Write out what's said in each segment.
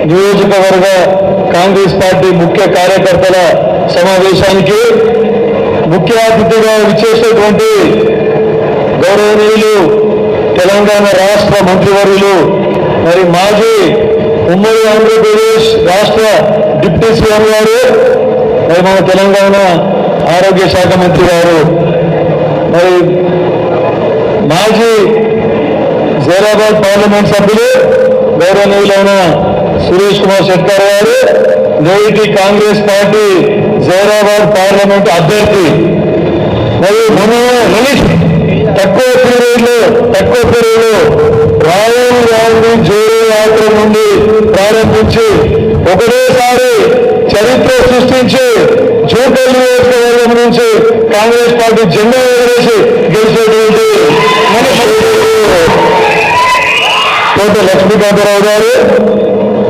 నియోజకవర్గ కాంగ్రెస్ పార్టీ ముఖ్య కార్యకర్తల సమావేశానికి ముఖ్య అతిథిగా విచ్చేసినటువంటి గౌరవనీయులు తెలంగాణ రాష్ట్ర మంత్రివర్యులు మరి మాజీ ఉమ్మడి ఆంధ్రప్రదేశ్ రాష్ట్ర డిప్యూటీ సీఎం గారు మరి మన తెలంగాణ ఆరోగ్య శాఖ మంత్రి గారు మరి మాజీ జైరాబాద్ పార్లమెంట్ సభ్యులు గౌరవనీయులైన సురేష్ కుమార్ షెట్కర్ గారు నేటి కాంగ్రెస్ పార్టీ జైరాబాద్ పార్లమెంట్ అభ్యర్థి మరి తక్కువ పీరియడ్లో రాహుల్ గాంధీ జోడో యాత్ర నుండి ప్రారంభించి ఒకటేసారి చరిత్ర సృష్టించి జూపల్లి నియోజకవర్గం నుంచి కాంగ్రెస్ పార్టీ జెండా ఎగరేసి గెలిచేటువంటి కోట లక్ష్మీకాంతరావు గారు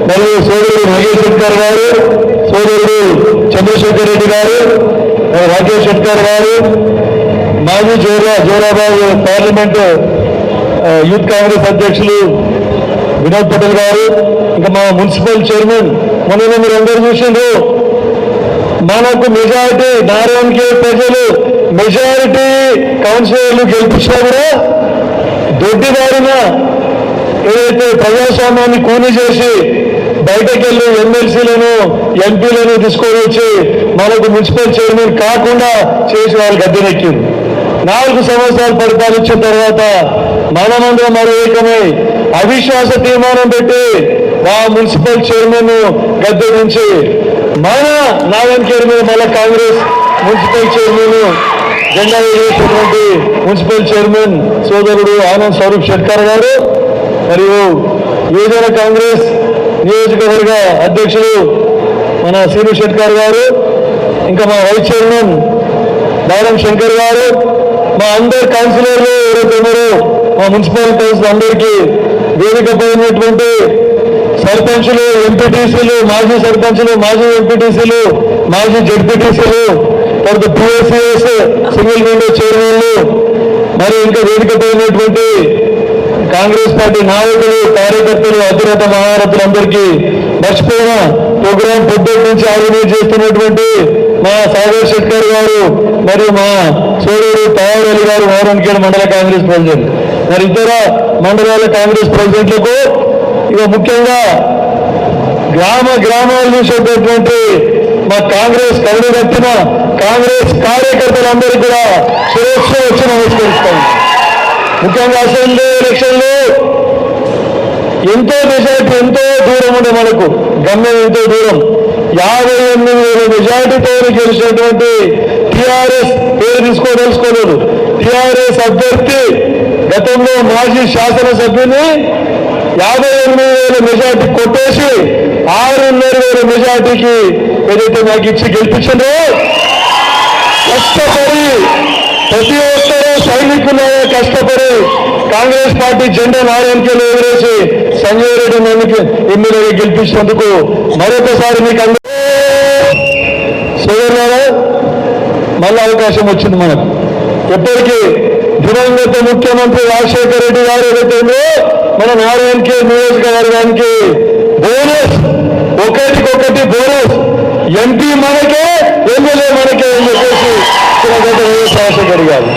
మరియు సోదరుడు నాగేష్ షెట్కర్ గారు, సోదరుడు చంద్రశేఖర్ రెడ్డి గారు, రాకేష్ షెట్కర్ గారు, మాజీ జోరాబాద్ పార్లమెంట్ యూత్ కాంగ్రెస్ అధ్యక్షులు వినోద్ పటేల్ గారు, ఇంకా మా మున్సిపల్ చైర్మన్ మొన్న మీరు అందరూ చూసిండ్రు. మనకు మెజారిటీ నారాయణకే ప్రజలు మెజారిటీ కౌన్సిలర్లు గెలిపించినా కూడా దొడ్డిదారిన ఏదైతే ప్రజాస్వామ్యాన్ని కూని చేసి బయటకెళ్ళి ఎమ్మెల్సీలను ఎంపీలను తీసుకొని వచ్చి మనకు మున్సిపల్ చైర్మన్ కాకుండా చేసి వాళ్ళు గద్దెనెక్కింది. 4 సంవత్సరాలు పరిపాలించిన తర్వాత మనమందరం మరో ఏకమై అవిశ్వాస తీర్మానం పెట్టి ఆ మున్సిపల్ చైర్మన్ గద్దె నుంచి మన నారాయణఖేడ్ మీద మళ్ళా కాంగ్రెస్ మున్సిపల్ చైర్మన్ జెండా వేసినటువంటి మున్సిపల్ చైర్మన్ సోదరుడు ఆనంద్ స్వరూప్ షెట్కర్ గారు, మరియు యువజన కాంగ్రెస్ నియోజకవర్గ అధ్యక్షులు మన శ్రీను షెట్కర్ గారు, ఇంకా మా వైస్ చైర్మన్ దారం శంకర్ గారు, మా అందరు కౌన్సిలర్లు ఎవరైతే ఉన్నారో మా మున్సిపల్ కౌన్సిల్ అందరికీ వేదిక పోయినటువంటి సర్పంచులు, ఎంపీటీసీలు, మాజీ సర్పంచులు, మాజీ ఎంపీటీసీలు, మాజీ జడ్పీటీసీలు, తర్వాత పిఎస్సిఎస్ సింగిల్ విండో చైర్మన్లు, మరి ఇంకా వేదిక పోయినటువంటి కాంగ్రెస్ పార్టీ నాయకులు, కార్యకర్తలు, అధిరత మహారథులందరికీ మర్చిపోయిన ప్రోగ్రాం పొద్దుటి నుంచి ఆర్గనైజ్ చేస్తున్నటువంటి మా సాగర్ షెట్కర్ గారు మరియు మా సోదరుడు తయారు అలీ గారు నారాయణఖేడ్ మండల కాంగ్రెస్ ప్రెసిడెంట్, మరి ఇతర మండలాల కాంగ్రెస్ ప్రెసిడెంట్లకు, ఇక ముఖ్యంగా గ్రామాలు చూసేటటువంటి మా కాంగ్రెస్ కరుడు కట్టిన కాంగ్రెస్ కార్యకర్తలందరూ కూడా సురక్ష వచ్చి నమస్కరిస్తాం. ముఖ్యంగా అసెంబ్లీ ఎలక్షన్లు ఎంతో మెజార్టీ, ఎంతో దూరం ఉండే మనకు గమ్యం, ఎంతో దూరం 58,000 మెజార్టీతో గెలిచినటువంటి టీఆర్ఎస్ పేరు తెలుసుకోలేదు. టీఆర్ఎస్ అభ్యర్థి గతంలో మాజీ శాసనసభ్యుని 58,000 మెజార్టీ కొట్టేసి 6,500 మెజార్టీకి ఏదైతే నాకు ఇచ్చి గెలిపించిందో, కష్టపడి ప్రతి ఒక్కరూ సైనికులాగా కష్టపడి కాంగ్రెస్ పార్టీ జెండా నారాయణఖేడ్ ఎగరేసి సంజయ్ రెడ్డి నన్ను ఎమ్మెల్యేగా గెలిపించినందుకు మరొకసారి మీకు అందరూ సోదరులారా మళ్ళీ అవకాశం వచ్చింది మనకు. ఎప్పటికీ దివంగత ముఖ్యమంత్రి రాజశేఖర్ రెడ్డి గారు ఏదైతే మన నారాయణఖేడ్ నియోజకవర్గానికి బోనస్, ఒకటికొకటి బోనస్, ఎంపీ మనకే ఎమ్మెల్యే మనకే అని చెప్పేసి రాజశేఖర్ గారు.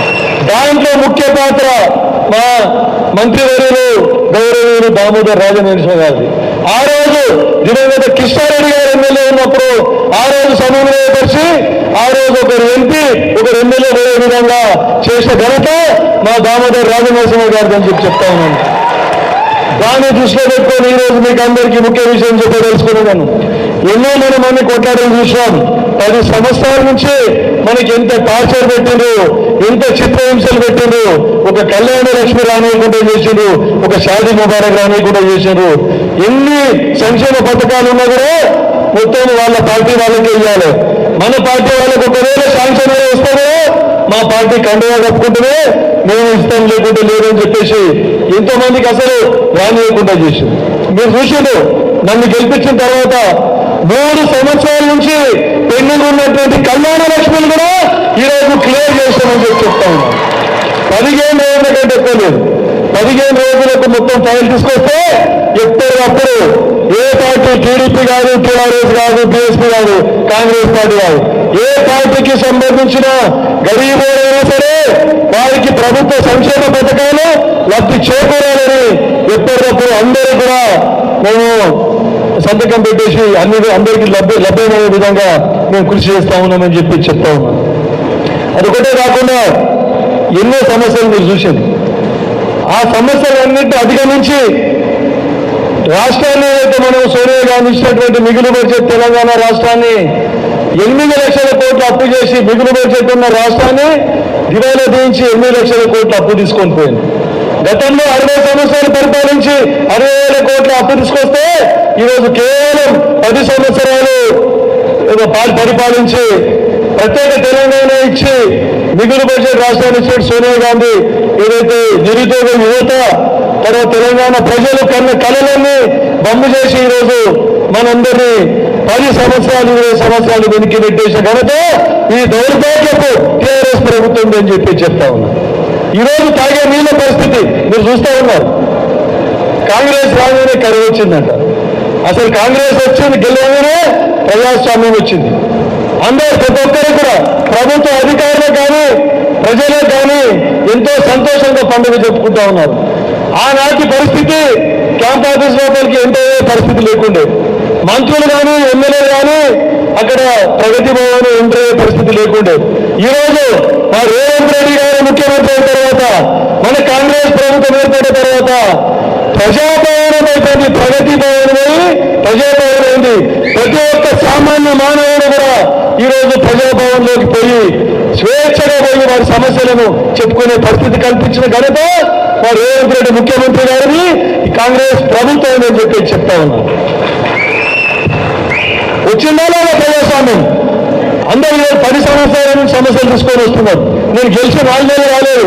దాంట్లో ముఖ్య పాత్ర మా మంత్రివర్యులు గౌరవనీయులు దామోదర్ రాజనరసింహ గారిది. ఆ రోజు దివంగత కృష్ణారెడ్డి గారు ఎమ్మెల్యే ఉన్నప్పుడు ఆ రోజు సమన్వయపరిచి ఆ రోజు ఒకరు ఎంపీ ఒకరు ఎమ్మెల్యే పోయే విధంగా చేసిన ఘనత మా దామోదర్ రాజనరసింహ గారిది అని చెప్తా ఉన్నాను. దాన్ని దృష్టిలో పెట్టుకొని ఈరోజు మీకు అందరికీ ముఖ్య విషయం చెప్పదలుచుకున్నాను. ఎన్నో మనం అన్ని కొట్లాటలు చూసాం. 10 సంవత్సరాల నుంచి మనకి ఎంత టార్చర్ పెట్టిండ్రు, ఎంత చిత్రహింసలు పెట్టిండ్రు. ఒక కళ్యాణ లక్ష్మి రానియకుండా చేసిండ్రు, ఒక షాదీ ముబారక్ రానియకుండా చేసిండ్రు. ఎన్ని సంక్షేమ పథకాలు ఉన్నా కూడా మొత్తం వాళ్ళ పార్టీ వాళ్ళకే ఇవ్వాలి. మన పార్టీ వాళ్ళకి ఒకవేళ శాంక్షన్ వస్తే మా పార్టీ కండువా కప్పుకుంటేనే మేము ఇస్తాం, లేకుంటే లేదని చెప్పేసి ఎంతో మందికి అసలు రానియకుండా చేసింది. మీరు చూసిండు నన్ను గెలిపించిన తర్వాత 3 సంవత్సరాల నుంచి పెండింగ్ ఉన్నటువంటి కళ్యాణ లక్ష్మిని కూడా ఈరోజు క్లియర్ చేస్తామని చెప్తా ఉన్నాం. 15 రోజుల కంటే ఎక్కువ లేదు. 15 రోజులకు మొత్తం ఫైల్ తీసుకొస్తే ఎప్పటికప్పుడు ఏ పార్టీ టీడీపీ కాదు, టీఆర్ఎస్ కాదు, బీఎస్పీ కాదు, కాంగ్రెస్ పార్టీ కాదు, ఏ పార్టీకి సంబంధించిన గరీబులైనా సరే వారికి ప్రభుత్వ సంక్షేమ పథకాలు లబ్ధి చేకూరాలని ఎప్పటికప్పుడు అందరూ కూడా మేము సంతకం పెట్టేసి అందరికీ లభ్యమయ్యే విధంగా మేము కృషి చేస్తా ఉన్నామని చెప్పి చెప్తా ఉన్నాం. అదొకటే కాకుండా ఎన్నో సమస్యలు మీరు చూసింది. ఆ సమస్యలన్నింటినీ అధిగమించి రాష్ట్రాన్ని అయితే మనం సోనియా గాంధీ ఇచ్చినటువంటి మిగులు బడ్జెట్ తెలంగాణ రాష్ట్రాన్ని 8 లక్షల కోట్లు అప్పు చేసి మిగులు బడ్జెట్ ఉన్న రాష్ట్రాన్ని దివాలా తీయించి 8 లక్షల కోట్లు అప్పు తీసుకొని పోయింది. గతంలో 60 సంవత్సరాలు పరిపాలించి 60,000 కోట్ల అప్పు తీసుకొస్తే ఈరోజు కేవలం 10 సంవత్సరాలు పరిపాలించి ప్రత్యేక తెలంగాణ ఇచ్చి మిగులు బడ్జెట్ రాష్ట్రాన్ని ఇచ్చిన సోనియా గాంధీ ఏదైతే నిరుద్యోగ యువత తర్వాత తెలంగాణ ప్రజలు కన్న కళలన్నీ బొమ్మ చేసి ఈరోజు మనందరినీ 10 సంవత్సరాలు 20 సంవత్సరాలు వెనక్కి పెట్టేసిన ఘనత ఈ దౌర్భాగ్యపు టీఆర్ఎస్ ప్రభుత్వం అని చెప్పి చెప్తా ఉన్నా. ఈరోజు తాగే నీళ్ళ పరిస్థితి మీరు చూస్తూ ఉన్నారు. కాంగ్రెస్ రాగానే కరువు వచ్చిందంట. అసలు కాంగ్రెస్ వచ్చింది గెలవగానే ప్రజాస్వామ్యం వచ్చింది. అందరూ ప్రతి ఒక్కరు కూడా ప్రభుత్వ అధికారులకు కానీ ప్రజలకు కానీ ఎంతో సంతోషంగా పండుగ చెప్పుకుంటా ఉన్నారు. ఆనాటి పరిస్థితి క్యాంప్ ఆఫీస్ లోపలికి ఎంతో పరిస్థితి లేకుండే. మంత్రులు కానీ ఎమ్మెల్యేలు కానీ అక్కడ ప్రగతి భవన్ ఎంటర్ అయ్యే పరిస్థితి లేకుండే. ఈరోజు మా రేవంత్ రెడ్డి గారు ముఖ్యమంత్రి అయిన తర్వాత మన కాంగ్రెస్ ప్రభుత్వం ఏర్పడిన తర్వాత ప్రజాభవనం అయిపోయింది, ప్రగతి భవన్ అయి ప్రజాభవన్ అయింది. ప్రతి ఒక్క సామాన్య మానవుడు కూడా ఈరోజు ప్రజాభవన్లోకి పోయి స్వేచ్ఛగా పోయి వారి సమస్యలను చెప్పుకునే పరిస్థితి కల్పించిన ఘనత మా రేవంత్ రెడ్డి ముఖ్యమంత్రి గారిని ఈ కాంగ్రెస్ ప్రభుత్వం అని చెప్పి చెప్తా ఉన్నారు. వచ్చిందా లేదా ప్రజాస్వామ్యం? అందరూ 10 సంవత్సరాల నుంచి సమస్యలు తీసుకొని వస్తున్నారు. నేను గెలిచిన 4 నెలలు రాలేదు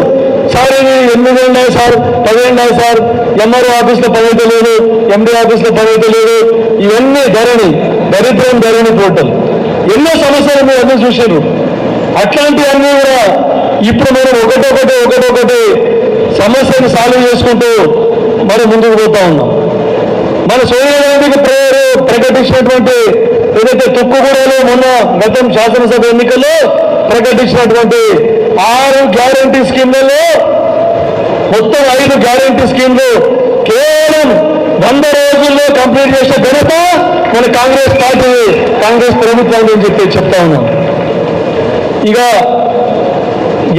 సార్, ఇది 8 ఉన్నాయి సార్, 10 ఉన్నాయి సార్, ఎంఆర్ఓ ఆఫీస్లో పని అయితే లేదు, ఎండీ ఆఫీస్లో పని అయితే లేదు, ఇవన్నీ ధరణి పోర్టల్ ఎన్నో సమస్యలు మీరు అన్నీ చూశారు. అట్లాంటివన్నీ కూడా ఇప్పుడు మనం ఒకటొకటి సమస్యను సాల్వ్ చేసుకుంటూ మరి ముందుకు పోతా ఉన్నాం. మన సోనియా గాంధీకి ప్రకటించినటువంటి ఏదైతే తుక్కుగూడలో మొన్న గతం శాసనసభ ఎన్నికల్లో ప్రకటించినటువంటి 6 గ్యారంటీ స్కీమ్లలో మొత్తం 5 గ్యారంటీ స్కీమ్లు కేవలం 100 రోజుల్లో కంప్లీట్ చేసే ఘనత మన కాంగ్రెస్ పార్టీ కాంగ్రెస్ ప్రభుత్వం అని చెప్పి చెప్తా ఉన్నాం. ఇక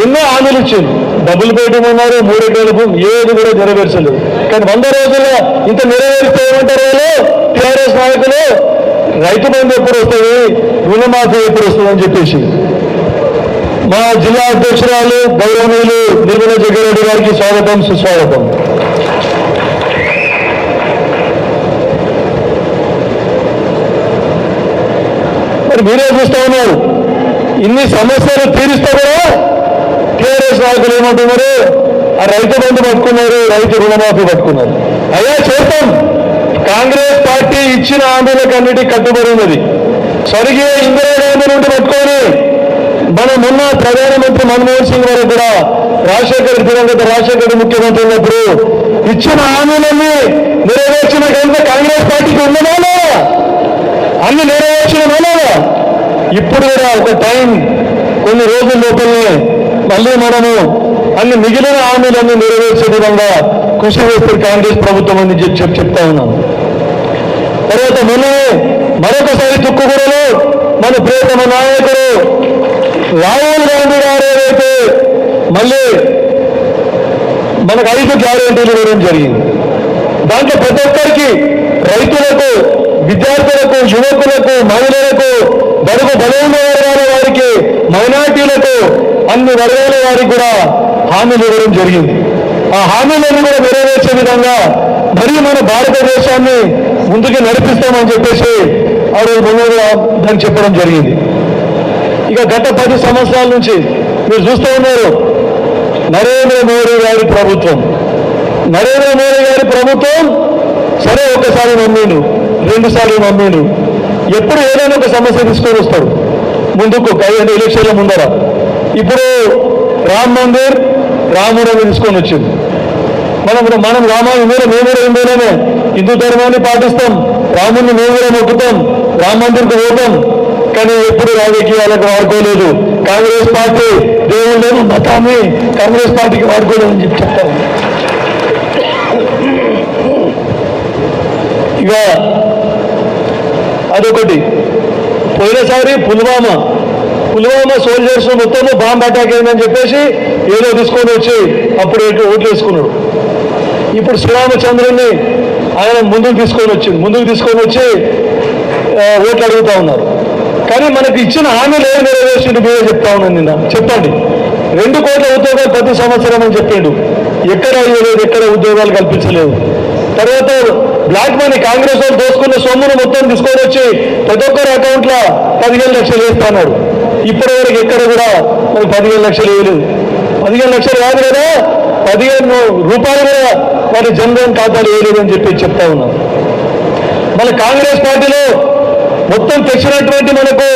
ఎన్నో హామీలు ఇచ్చింది. డబుల్ బెడ్రూమ్ ఉన్నారు, 3 గడుపు ఏది కూడా నెరవేర్చలేదు. కానీ 100 రోజుల్లో ఇంత నెరవేరిస్తే ఏమంటారు వాళ్ళు టీఆర్ఎస్ నాయకులు? రైతు బంధు ఎప్పుడు వస్తుంది, రుణమాఫీ ఎప్పుడు వస్తుంది అని చెప్పేసి. మా జిల్లా అధ్యక్షురాలు గౌరవనీయులు నిర్మలా జగ్గారెడ్డి గారికి స్వాగతం సుస్వాగతం. మరి మీరే చూస్తూ ఉన్నారు, ఇన్ని సమస్యలు తీరుస్తే కూడా టీఆర్ఎస్ నాయకులు ఏమంటున్నారు? ఆ రైతు బంధు పట్టుకున్నారు, రైతు రుణమాఫీ పట్టుకున్నారు. అయ్యా చేస్తాం, కాంగ్రెస్ పార్టీ ఇచ్చిన హామీలకు అన్నిటికీ కట్టుబడి ఉన్నది. స్వర్గీయ ఇందిరాగాంధీ నుండి పట్టుకొని మొన్న ప్రధానమంత్రి మన్మోహన్ సింగ్ వరకు కూడా దివంగత రాజశేఖర్ ముఖ్యమంత్రి ఉన్నప్పుడు ఇచ్చిన హామీలన్నీ నెరవేర్చిన కనుక కాంగ్రెస్ పార్టీకి ఉన్నదా? అన్ని నెరవేర్చిన వాళ్ళగా ఇప్పుడు కూడా ఒక టైం కొన్ని రోజుల లోపలనే మళ్ళీ మనము అన్ని మిగిలిన హామీలన్నీ నెరవేర్చే విధంగా కృషి చేస్తే కాంగ్రెస్ ప్రభుత్వం అని చెప్తా ఉన్నాం. తర్వాత మరొకసారి తుక్కుగూడలో మన ప్రియతమ నాయకుడు రాహుల్ గాంధీ గారు ఏదైతే మళ్ళీ మనకు 5 గ్యారెంటీలు ఇవ్వడం జరిగింది. దాంట్లో ప్రతి ఒక్కరికి రైతులకు, విద్యార్థులకు, యువకులకు, మహిళలకు, బడుగు బలైన వర్గాల వారికి, మైనార్టీలకు, అన్ని వర్గాల వారికి కూడా హామీలు ఇవ్వడం జరిగింది. ఆ హామీలన్నీ కూడా నెరవేర్చే విధంగా మరి మన భారతదేశాన్ని ముందుకు నడిపిస్తామని చెప్పేసి ఆ రోజు ముందుగా దాన్ని చెప్పడం జరిగింది. ఇక గత 10 సంవత్సరాల నుంచి మీరు చూస్తూ ఉన్నారు నరేంద్ర మోడీ గారి ప్రభుత్వం. సరే ఒకసారి నమ్మిండు, 2 సార్లు నమ్మిండు. ఎప్పుడు ఏదైనా ఒక సమస్య తీసుకొని వస్తాడు ముందుకు. ఎలక్షన్ల ముందర ఇప్పుడు రామ్ మందిర్, రాముడిని తీసుకొని వచ్చింది. మనం రామాయణ మేము కూడా హిందువులమే, హిందూ ధర్మాన్ని పాటిస్తాం, రాముని మేము కూడా మొక్కుతాం, రామ మందిర్కి పోతాం. కానీ ఎప్పుడు రాజకీయాలకు వాడుకోలేదు. కాంగ్రెస్ పార్టీ దేవుళ్ళను మతాన్ని కాంగ్రెస్ పార్టీకి వాడుకోలేదని చెప్పి చెప్తాం. ఇక అదొకటి. పోయినసారి పుల్వామా సోల్జర్స్ మొత్తము బాంబ్ అటాక్ అయిందని చెప్పేసి ఏదో తీసుకొని వచ్చి అప్పుడు ఓట్లు వేసుకున్నాడు. ఇప్పుడు శ్రీరామచంద్రుని ఆయన ముందుకు తీసుకొని వచ్చి ఓట్లు అడుగుతా ఉన్నారు. కానీ మనకు ఇచ్చిన హామీలు ఏం నెరవేర్చిండు మీరే చెప్తా ఉన్నాను. నిన్న చెప్పండి, 2 కోట్ల ఉద్యోగాలు ప్రతి సంవత్సరం అని చెప్పిండు. ఎక్కడ అయ్యలేదు, ఎక్కడ ఉద్యోగాలు కల్పించలేదు. తర్వాత బ్లాక్ మనీ కాంగ్రెస్ వాళ్ళు దోసుకున్న సొమ్మును మొత్తం తీసుకొని వచ్చి ప్రతి ఒక్కరి అకౌంట్లో 15 లక్షలు వేస్తున్నాడు. ఇప్పటి వరకు ఎక్కడ కూడా మరి 15 లక్షలు వేయలేదు. 15 లక్షలు కాదు కదా, 15 రూపాయలు కూడా వారి జన్ధన్ ఖాతాలు వేయలేదు అని చెప్పి చెప్తా ఉన్నాం. మన కాంగ్రెస్ పార్టీలో మొత్తం తెచ్చినటువంటి మనకు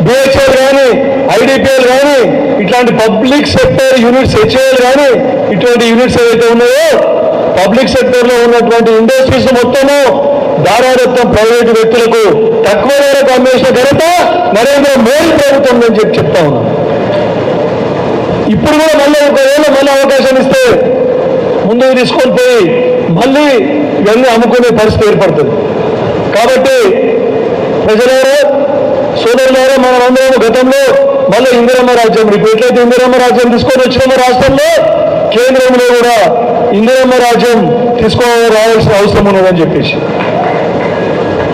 బిహెచ్ఎల్ కానీ, ఐడిపిఎల్ కానీ, ఇట్లాంటి పబ్లిక్ సెక్టర్ యూనిట్స్, హెచ్ఏఎల్ కానీ, ఇటువంటి యూనిట్స్ ఏవైతే ఉన్నాయో పబ్లిక్ సెక్టర్లో ఉన్నటువంటి ఇండస్ట్రీస్ మొత్తము దారాదత్తం ప్రైవేటు వ్యక్తులకు తక్కువ ధరకు అమ్మేసిన ఘనత నరేంద్ర మోడీ ప్రభుత్వం అని చెప్పి చెప్తా ఉన్నాం. ఇప్పుడు కూడా మళ్ళీ ఒకవేళ అవకాశం ఇస్తే ముందుకు తీసుకొని పోయి మళ్ళీ ఇవన్నీ అమ్ముకునే పరిస్థితి ఏర్పడుతుంది. కాబట్టి ప్రజలారా, సోదరులారా, మనమందరం గతంలో మళ్ళీ ఇందిరమ్మ రాజ్యం, ఇప్పుడు ఎట్లయితే ఇందిరమ్మ రాజ్యం తీసుకొని వచ్చినామో రాష్ట్రంలో, కేంద్రంలో కూడా ఇందిరమ్మ రాజ్యం రావాల్సిన అవసరం ఉన్నదని చెప్పేసి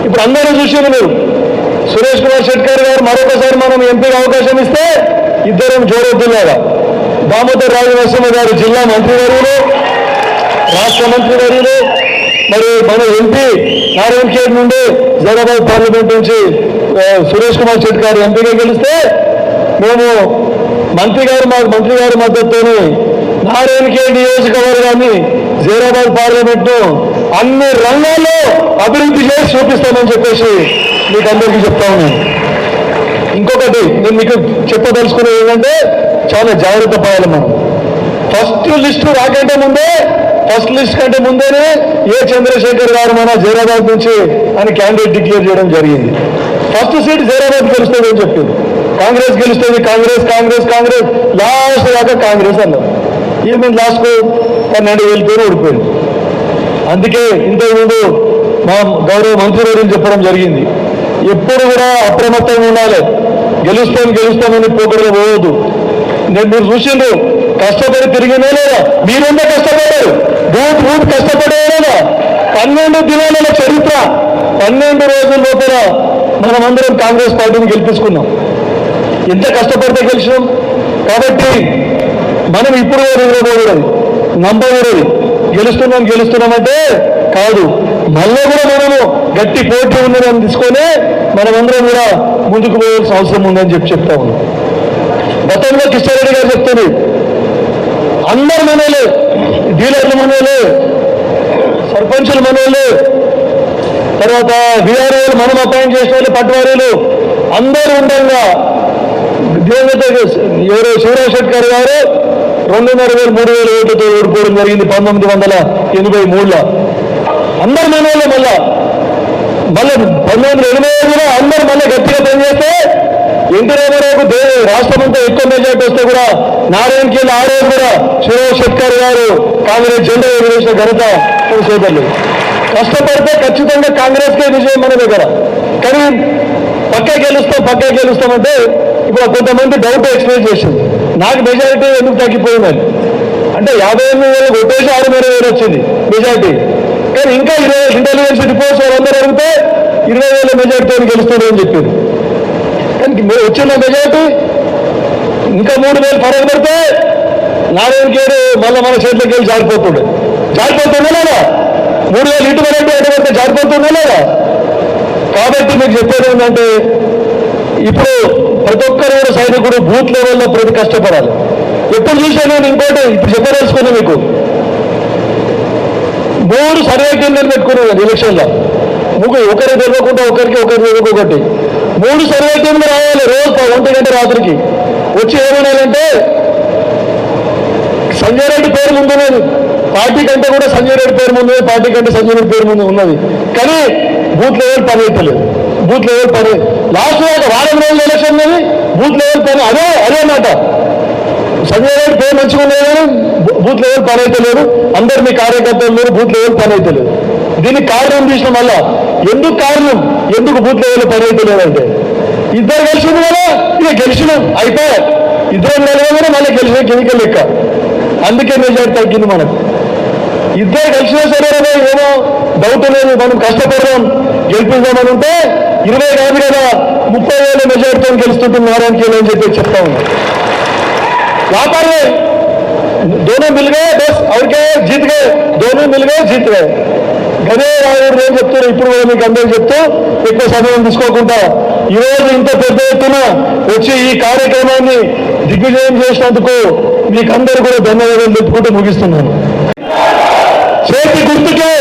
ఇప్పుడు అందరూ చూసారు. మీరు సురేష్ కుమార్ షెట్కర్ గారు మరొకసారి మనం ఎంపీగా అవకాశం ఇస్తే ఇద్దరం జోడొద్దులాగా, దామోదర్ రాజనరసింహ గారు జిల్లా మంత్రివర్యులు, రాష్ట్ర మంత్రివర్యులు, మరి మన ఎంపీ నారాయణ ఖేడ్ నుండి జైరాబాద్ పార్లమెంట్ నుంచి సురేష్ కుమార్ షెట్కర్ ఎంపీగా గెలిస్తే మేము మంత్రి గారి మద్దతుతో నారాయణ ఖేడ్ నియోజకవర్గాన్ని, జైరాబాద్ పార్లమెంట్ అన్ని రంగాల్లో అభివృద్ధి చేసి చూపిస్తామని చెప్పేసి మీకు అందరికీ చెప్తా ఉన్నాను. ఇంకొకటి నేను మీకు చెప్పదలుచుకునేది ఏంటంటే, చాలా జాగ్రత్త పడాలి మనం. ఫస్ట్ లిస్ట్ కంటే ముందేనే చంద్రశేఖర్ గారు మన జైరాబాద్ నుంచి ఆయన క్యాండిడేట్ డిక్లేర్ చేయడం జరిగింది. ఫస్ట్ సీట్ జైరాబాద్ గెలుస్తుంది అని చెప్పింది. కాంగ్రెస్ గెలుస్తుంది, కాంగ్రెస్ లాస్ట్ దాకా కాంగ్రెస్ అన్నారు. ఏమేమి లాస్ట్కు 12,000 ఓడిపోయింది. అందుకే ఇంతకుముందు మా గౌరవ మంత్రివర్యులు చెప్పడం జరిగింది, ఎప్పుడు కూడా అప్రమత్తంగా ఉండాలి. గెలుస్తామని పోకడలో పోవద్దు. మీరు చూసిండ్రు, కష్టపడి తిరిగినే లేదా, మీరెంత కష్టపడారు, బూత్ కష్టపడే లేదా. 12 దినాల చరిత్ర, 12 రోజుల లోపల మనమందరం కాంగ్రెస్ పార్టీని గెలిపించుకున్నాం. ఎంత కష్టపడితే గెలిచినాం. కాబట్టి మనం ఇప్పుడు నిద్రపోకూడదు, నమ్మకూడదు. గెలుస్తున్నామంటే కాదు, మళ్ళీ కూడా మనము గట్టి పోటీ ఉన్నదని తీసుకొని మనమందరం కూడా ముందుకు పోవాల్సిన అవసరం ఉందని చెప్తా ఉన్నాం. గతంలో కిషోరెడ్డి గారు చెప్తుంది, అందరు మనోలే, డీలర్లు మనోలే, సర్పంచులు మనోలే, తర్వాత విఆర్ఓలు మనం అపాయింట్ చేసిన వాళ్ళు, పట్వారీలు అందరూ ఉండగా ఎవరో శివరాజ్ షెట్కర్ గారు 2,500-3,000 ఓట్లతో ఓడిపోవడం జరిగింది 1983లో. అందరు మనోళ్ళు మళ్ళీ 1985లో అందరూ మళ్ళీ గట్టిగా పనిచేస్తే ఎన్టీ రామారావుకు రాష్ట్రమంతా ఎక్కువ మెజార్టీ వస్తే కూడా నారాయణఖేడ్ ఆ రోజు కూడా శివరాజ్ షెట్కర్ గారు కాంగ్రెస్ జెండా ఎగరేసిన ఘనత సోదరులు. కష్టపడితే ఖచ్చితంగా కాంగ్రెస్కే విజయం మన దగ్గర. కానీ పక్కా గెలుస్తామంటే ఇప్పుడు కొంతమంది డౌట్ ఎక్స్ప్లెయిన్ చేసింది, నాకు మెజారిటీ ఎందుకు తగ్గిపోయిందని. అంటే 58,000 కొట్టేసి 60,000 వచ్చింది మెజారిటీ. కానీ ఇంకా ఇంటెలిజెన్స్ రిపోర్ట్స్ వాళ్ళందరూ అడిగితే 20,000 మెజారిటీని గెలుస్తుందని చెప్పారు. కానీ వచ్చిన మెజారిటీ ఇంకా 3,000 ఫరక్ పడితే నారాయణఖేడ్ మళ్ళీ మన చేతిలోకి వెళ్ళి జారిపోతుండే లేదా, 3,000 ఇటు పడితే అటు పడితే జారిపోతుండే లేదా. కాబట్టి మీకు చెప్పేది ఏంటంటే, ఇప్పుడు ప్రతి ఒక్కరు కూడా సైనికుడు బూత్ లెవెల్లో ప్రతి కష్టపడాలి. ఎప్పుడు చూసా నేను ఇంకోటి ఇప్పుడు చెప్పదలుచుకున్నా మీకు, 3 సర్వే కేంద్రాలు పెట్టుకున్నాను ఎలక్షన్లో. ఒకరికి తెలియకుండా ఒకరికి 3 సర్వే కేంద్రాలు రావాలి రోజు 1 గంట రాత్రికి వచ్చి. ఏమన్నారంటే సంజయ్ రెడ్డి పేరు ముందున్నది, పార్టీ కంటే కూడా సంజయ్ రెడ్డి పేరు ముందు, పార్టీ కంటే సంజయ్ రెడ్డి పేరు ముందు ఉన్నది. కానీ బూత్ లెవెల్ పని అవుతలేదు. బూత్ లెవెల్ పని లాస్ట్ వారం రోజులు ఎలక్షన్ అని బూత్ లెవెల్ పని అదే మాట. సంజయ్ రెడ్డి పేరు మంచిగా ఉండేది కానీ బూత్ లెవెల్ పని అయితే లేదు. అందరు మీ కార్యకర్తలు లేరు, బూత్ లెవెల్ పని అయితే లేదు. దీనికి కారణం తీసిన వల్ల ఎందుకు కారణం, ఎందుకు బూత్ లెవెల్ పని అయితే లేదంటే ఇద్దరు గెలిచింది కదా, ఇక గెలిచినాం అయిపోయా. ఇద్దరు నిలవగానే మళ్ళీ గెలిచిన కిందికి లెక్క. అందుకే మెజార్టీ తగ్గింది మనకు. ఇద్దరు గెలిచినా సరే ఏమో డౌట్ లేదు, మనం కష్టపడదాం గెలిపిద్దామని ఉంటే 20 కాదు కదా 30,000 మెజార్టీతో గెలుస్తుంటుంది నారాయణ ఖేల్ అని చెప్పి చెప్తా ఉన్నాం. व्यापार में दोनों मिल गए बस और क्या है, जीत गए, दोनों मिल गए जीत गए. గదే నేను చెప్తాను, ఇప్పుడు కూడా మీకు అందరూ చెప్తూ ఎక్కువ సమయం తీసుకోకుండా ఈరోజు ఇంత పెద్ద ఎత్తున వచ్చి ఈ కార్యక్రమాన్ని దిగ్విజయం చేసినందుకు మీకు అందరూ కూడా ధన్యవాదాలు చెప్పుకుంటూ ముగిస్తున్నాను. చేతి గుర్తుకే